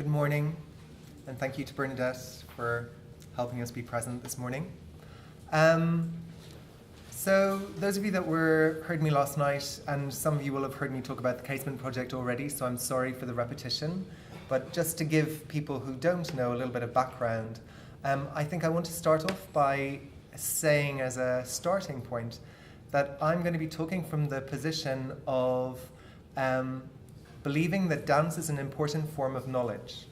Good morning, and thank you to Bernadette for helping us be present this morning. So those of you that heard me last night, and some of you will have heard me talk about the Casement project already, so I'm sorry for the repetition. But just to give people who don't know a little bit of background, I think I want to start off by saying as a starting point that I'm going to be talking from the position of believing that dance is an important form of knowledge.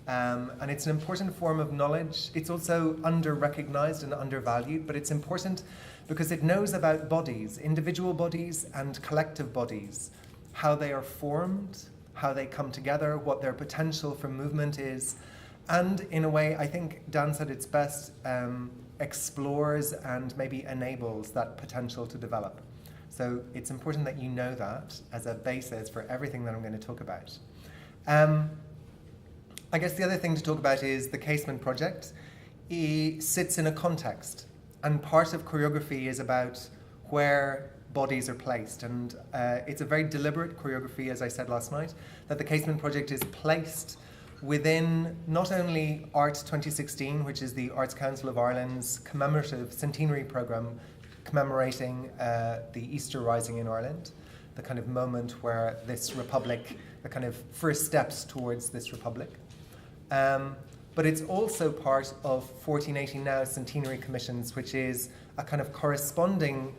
And it's an important form of knowledge. It's also under-recognized and undervalued, but it's important because it knows about bodies, individual bodies and collective bodies, how they are formed, how they come together, what their potential for movement is. And in a way, I think dance at its best explores and maybe enables that potential to develop. So it's important that you know that as a basis for everything that I'm going to talk about. I guess the other thing to talk about is the Casement project. It sits in a context, and part of choreography is about where bodies are placed. And it's a very deliberate choreography, as I said last night, that the Casement project is placed within not only Art 2016, which is the Arts Council of Ireland's commemorative centenary programme commemorating the Easter Rising in Ireland, the kind of moment where this republic, the kind of first steps towards this republic. But it's also part of 1480 Now Centenary Commissions, which is a kind of corresponding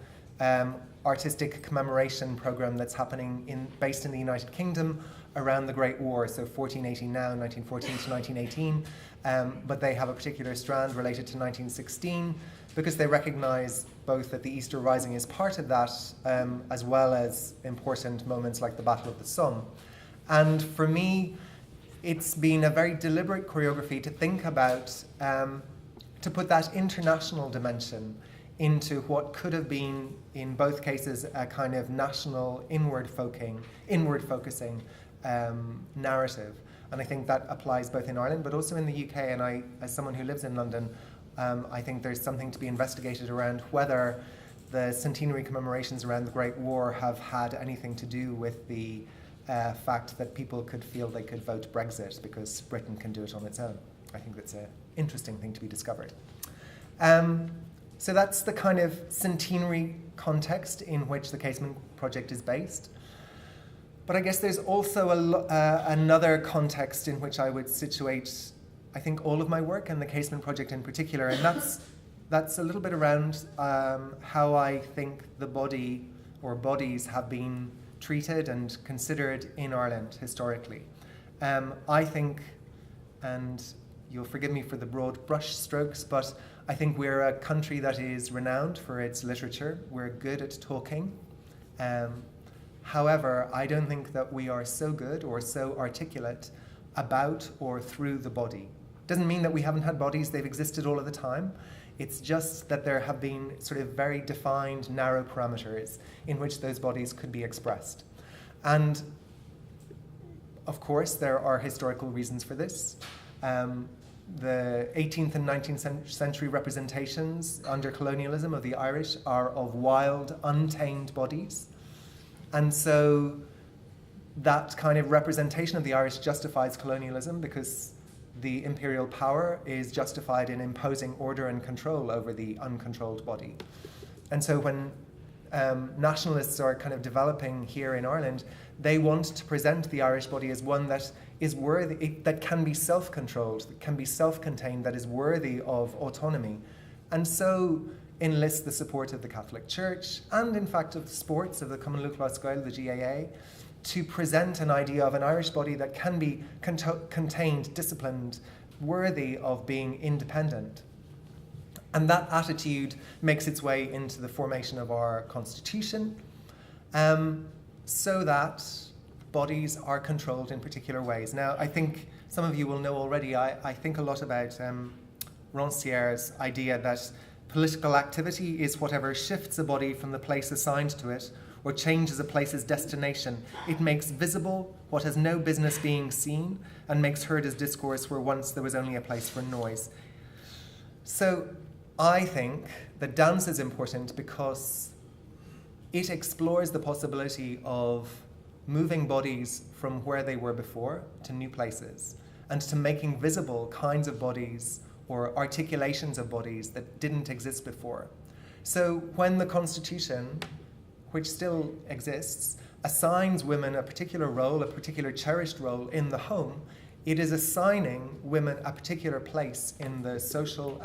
artistic commemoration programme that's happening based in the United Kingdom around the Great War, so 1480 Now, 1914 to 1918, but they have a particular strand related to 1916 because they recognise both that the Easter Rising is part of that, as well as important moments like the Battle of the Somme. And for me, it's been a very deliberate choreography to think about, to put that international dimension into what could have been, in both cases, a kind of national inward-focusing narrative. And I think that applies both in Ireland, but also in the UK. And I, as someone who lives in London, I think there's something to be investigated around whether the centenary commemorations around the Great War have had anything to do with the fact that people could feel they could vote Brexit because Britain can do it on its own. I think that's an interesting thing to be discovered. So that's the kind of centenary context in which the Casement project is based. But I guess there's also another context in which I would situate, I think, all of my work and the Casement project in particular, and that's a little bit around how I think the body or bodies have been treated and considered in Ireland historically. I think, and you'll forgive me for the broad brush strokes, but I think we're a country that is renowned for its literature. We're good at talking. However, I don't think that we are so good or so articulate about or through the body. Doesn't mean that we haven't had bodies, they've existed all of the time. It's just that there have been sort of very defined, narrow parameters in which those bodies could be expressed. And of course, there are historical reasons for this. The 18th and 19th century representations under colonialism of the Irish are of wild, untamed bodies. And so that kind of representation of the Irish justifies colonialism because the imperial power is justified in imposing order and control over the uncontrolled body. And so when nationalists are kind of developing here in Ireland, they want to present the Irish body as one that is worthy, that can be self-controlled, that can be self-contained, that is worthy of autonomy. And so enlist the support of the Catholic Church and, in fact, of the sports, of the Conhúir, the GAA, to present an idea of an Irish body that can be contained, disciplined, worthy of being independent. And that attitude makes its way into the formation of our constitution, so that bodies are controlled in particular ways. Now, I think some of you will know already, I think a lot about Rancière's idea that political activity is whatever shifts a body from the place assigned to it or changes a place's destination. It makes visible what has no business being seen and makes heard as discourse where once there was only a place for noise. So I think that dance is important because it explores the possibility of moving bodies from where they were before to new places. and to making visible kinds of bodies or articulations of bodies that didn't exist before. So when the Constitution, which still exists, assigns women a particular role, a particular cherished role in the home, it is assigning women a particular place in the social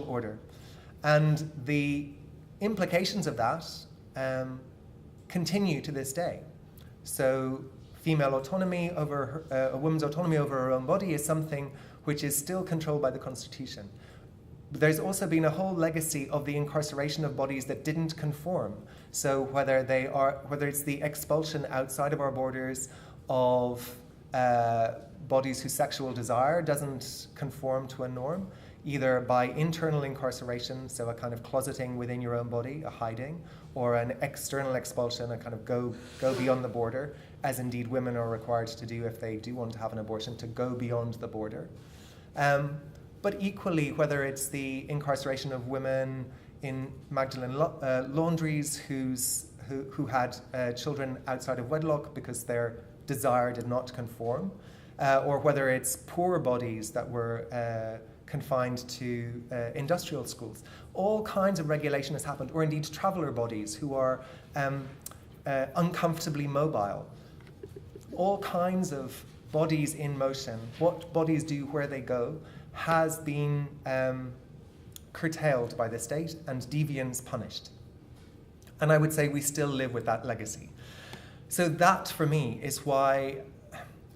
order. And the implications of that continue to this day. So female autonomy over a woman's autonomy over her own body is something which is still controlled by the Constitution. There's also been a whole legacy of the incarceration of bodies that didn't conform. So whether it's the expulsion outside of our borders of bodies whose sexual desire doesn't conform to a norm, either by internal incarceration, so a kind of closeting within your own body, a hiding, or an external expulsion, a kind of go beyond the border, as indeed women are required to do if they do want to have an abortion, to go beyond the border. But equally, whether it's the incarceration of women in Magdalene laundries who had children outside of wedlock because their desire did not conform, or whether it's poor bodies that were confined to industrial schools. All kinds of regulation has happened, or indeed traveller bodies who are uncomfortably mobile. All kinds of bodies in motion, what bodies do, where they go, has been curtailed by the state and deviance punished. And I would say we still live with that legacy. So that, for me, is why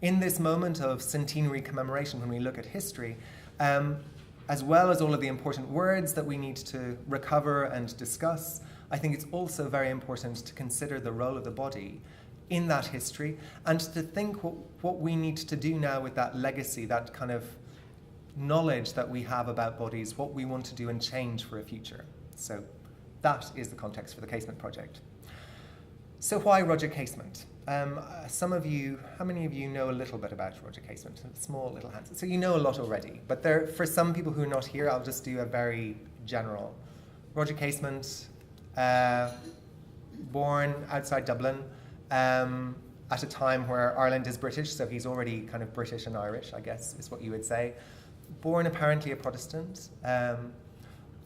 in this moment of centenary commemoration, when we look at history, as well as all of the important words that we need to recover and discuss, I think it's also very important to consider the role of the body in that history and to think what we need to do now with that legacy, that kind of knowledge that we have about bodies, what we want to do and change for a future. So that is the context for the Casement project. So why Roger Casement? Some of you, how many of you know a little bit about Roger Casement? Small little hands. So you know a lot already, but for some people who are not here, I'll just do a very general. Roger Casement, born outside Dublin, at a time where Ireland is British, so he's already kind of British and Irish, I guess, is what you would say. Born apparently a Protestant,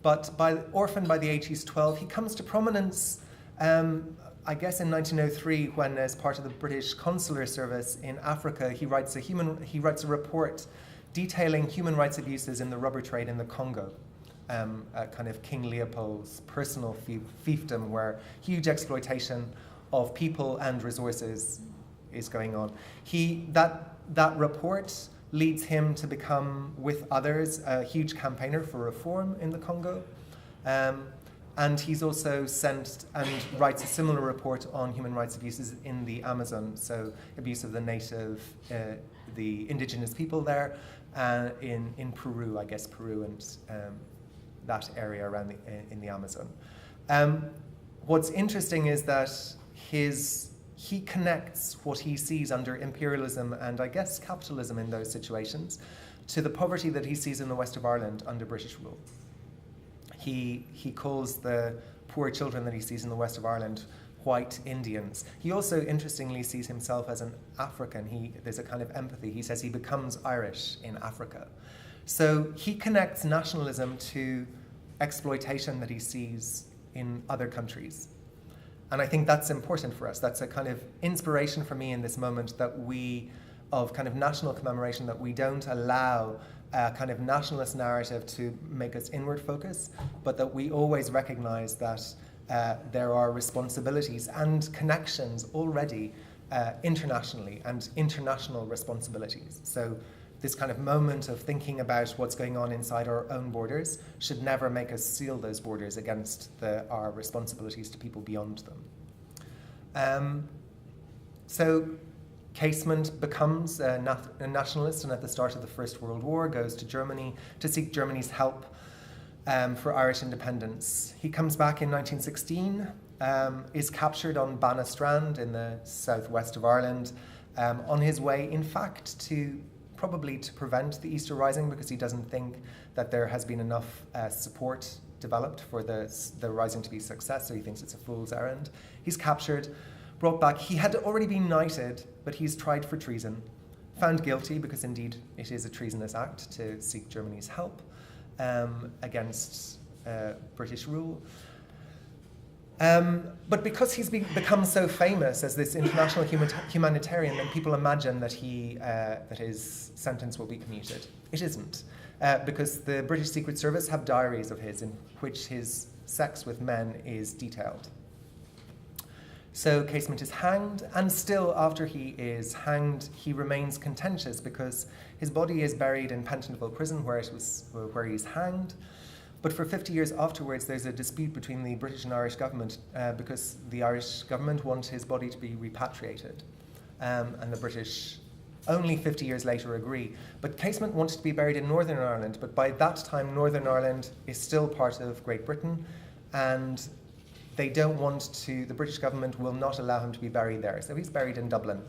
but orphaned by the age he's 12. He comes to prominence, I guess, in 1903, when, as part of the British consular service in Africa, he writes a report detailing human rights abuses in the rubber trade in the Congo, kind of King Leopold's personal fiefdom, where huge exploitation of people and resources is going on. That report leads him to become, with others, a huge campaigner for reform in the Congo. And he's also sent and writes a similar report on human rights abuses in the Amazon, so abuse of the native, the indigenous people there, in Peru, I guess Peru and that area around in the Amazon. What's interesting is that he connects what he sees under imperialism and, I guess, capitalism in those situations to the poverty that he sees in the west of Ireland under British rule. He calls the poor children that he sees in the west of Ireland white Indians. He also, interestingly, sees himself as an African. There's a kind of empathy. He says he becomes Irish in Africa. So he connects nationalism to exploitation that he sees in other countries. And I think that's important for us. That's a kind of inspiration for me in this moment of kind of national commemoration, that we don't allow a kind of nationalist narrative to make us inward focus, but that we always recognize that there are responsibilities and connections already internationally and international responsibilities. So this kind of moment of thinking about what's going on inside our own borders should never make us seal those borders against our responsibilities to people beyond them. So Casement becomes a nationalist, and at the start of the First World War goes to Germany to seek Germany's help for Irish independence. He comes back in 1916, is captured on Bannostrand in the southwest of Ireland, on his way, in fact, probably to prevent the Easter Rising, because he doesn't think that there has been enough support developed for the Rising to be a success, so he thinks it's a fool's errand. He's captured, brought back. He had already been knighted, but he's tried for treason. found guilty because indeed it is a treasonous act to seek Germany's help against British rule. But because he's become so famous as this international humanitarian, then people imagine that that his sentence will be commuted. It isn't, because the British Secret Service have diaries of his in which his sex with men is detailed. So Casement is hanged, and still after he is hanged, he remains contentious because his body is buried in Pentonville Prison where he's hanged. But for 50 years afterwards, there's a dispute between the British and Irish government because the Irish government want his body to be repatriated. And the British only 50 years later agree. But Casement wanted to be buried in Northern Ireland, but by that time, Northern Ireland is still part of Great Britain, and they don't want to, the British government will not allow him to be buried there. So he's buried in Dublin.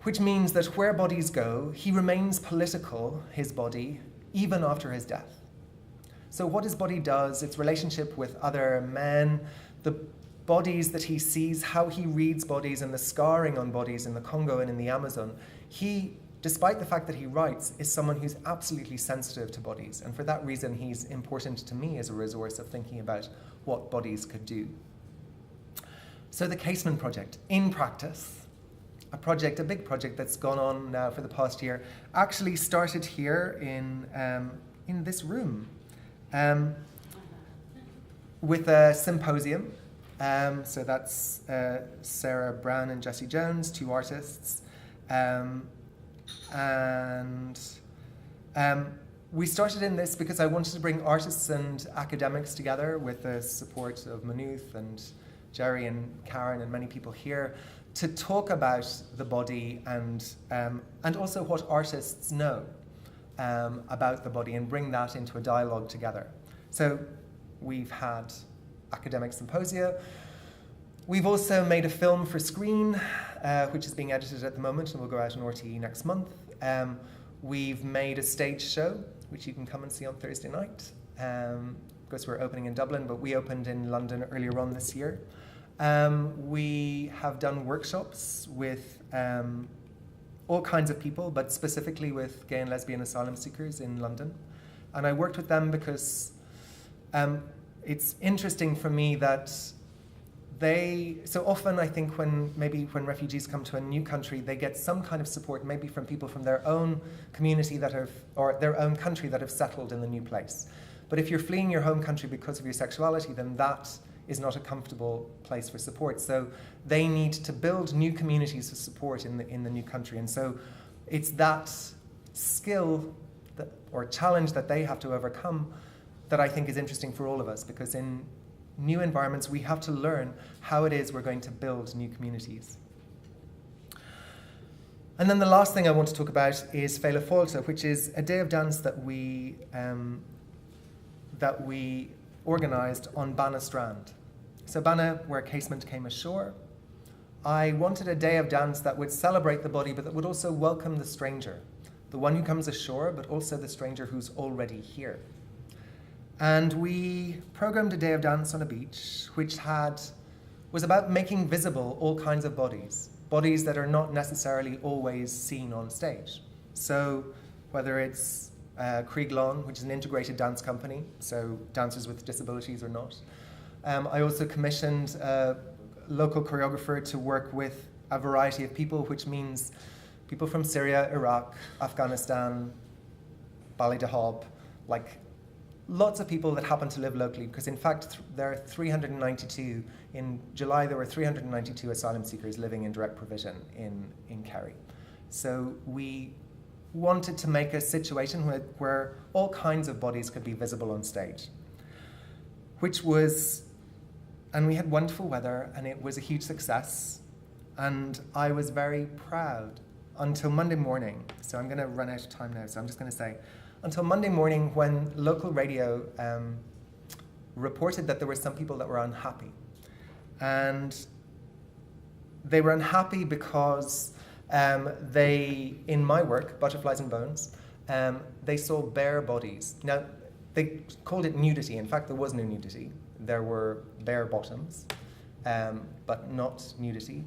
Which means that where bodies go, he remains political, his body, even after his death. So what his body does, its relationship with other men, the bodies that he sees, how he reads bodies, and the scarring on bodies in the Congo and in the Amazon, he, despite the fact that he writes, is someone who's absolutely sensitive to bodies. And for that reason, he's important to me as a resource of thinking about what bodies could do. So the Casement project, in practice, a big project that's gone on now for the past year, actually started here in this room with a symposium. So that's Sarah Brown and Jessie Jones, two artists. We started in this because I wanted to bring artists and academics together with the support of Maynooth and Jerry and Karen and many people here to talk about the body and also what artists know about the body and bring that into a dialogue together. So we've had academic symposia. We've also made a film for screen, which is being edited at the moment and will go out on RTE next month. We've made a stage show, which you can come and see on Thursday night. Because we're opening in Dublin, but we opened in London earlier on this year. We have done workshops with all kinds of people, but specifically with gay and lesbian asylum seekers in London. And I worked with them because it's interesting for me that so often I think when refugees come to a new country, they get some kind of support, maybe from people from their own community or their own country that have settled in the new place. But if you're fleeing your home country because of your sexuality, then that is not a comfortable place for support. So they need to build new communities of support in the new country. And so it's that skill or challenge that they have to overcome that I think is interesting for all of us, because in new environments, we have to learn how it is we're going to build new communities. And then the last thing I want to talk about is Féile Fáilte, which is a day of dance that we organised on Banna Strand. So Banna, where Casement came ashore, I wanted a day of dance that would celebrate the body, but that would also welcome the stranger, the one who comes ashore, but also the stranger who's already here. And we programmed a day of dance on a beach, which was about making visible all kinds of bodies that are not necessarily always seen on stage. So whether it's Crieglán, which is an integrated dance company, so dancers with disabilities or not. I also commissioned a local choreographer to work with a variety of people, which means people from Syria, Iraq, Afghanistan, Ballydehob, like lots of people that happen to live locally, because in fact there are 392, in July there were 392 asylum seekers living in direct provision in Kerry. So we wanted to make a situation where all kinds of bodies could be visible on stage, and we had wonderful weather, and it was a huge success, and I was very proud until Monday morning. So I'm going to run out of time now, so I'm just going to say, until Monday morning when local radio reported that there were some people that were unhappy. And they were unhappy because in my work, Butterflies and Bones, they saw bare bodies. Now, they called it nudity. In fact, there was no nudity. There were bare bottoms, but not nudity.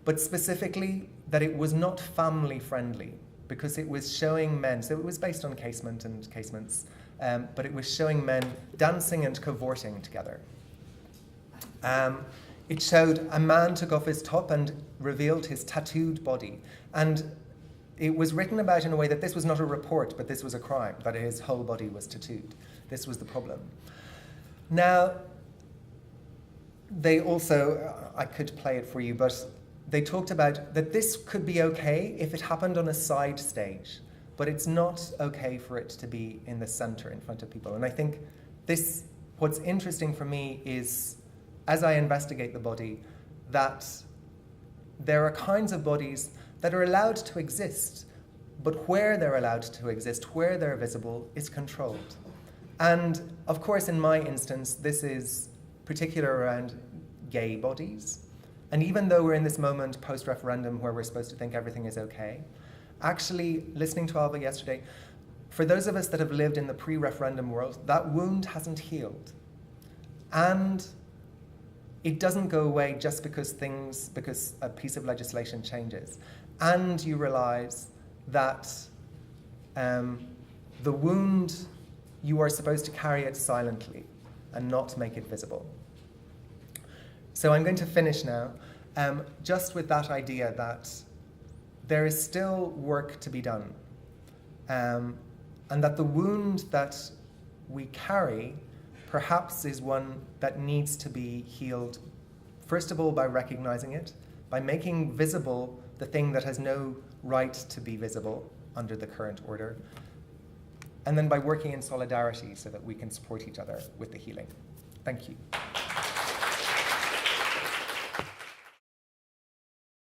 but specifically that it was not family friendly, because it was showing men, so it was based on Casement and Casements, but it was showing men dancing and cavorting together. It showed a man took off his top and revealed his tattooed body. And it was written about in a way that this was not a report, but this was a crime, that his whole body was tattooed. This was the problem. Now, they also, I could play it for you, but they talked about that this could be okay if it happened on a side stage, but it's not okay for it to be in the center in front of people. And I think this, what's interesting for me is, as I investigate the body, that there are kinds of bodies that are allowed to exist, but where they're allowed to exist, where they're visible, is controlled. And of course, in my instance, this is particular around gay bodies. And even though we're in this moment post-referendum where we're supposed to think everything is okay, actually, listening to Alva yesterday, for those of us that have lived in the pre-referendum world, that wound hasn't healed. And it doesn't go away just because a piece of legislation changes. And you realize that the wound, you are supposed to carry it silently and not make it visible. So I'm going to finish now just with that idea that there is still work to be done, and that the wound that we carry perhaps is one that needs to be healed, first of all, by recognizing it, by making visible the thing that has no right to be visible under the current order, and then by working in solidarity so that we can support each other with the healing. Thank you.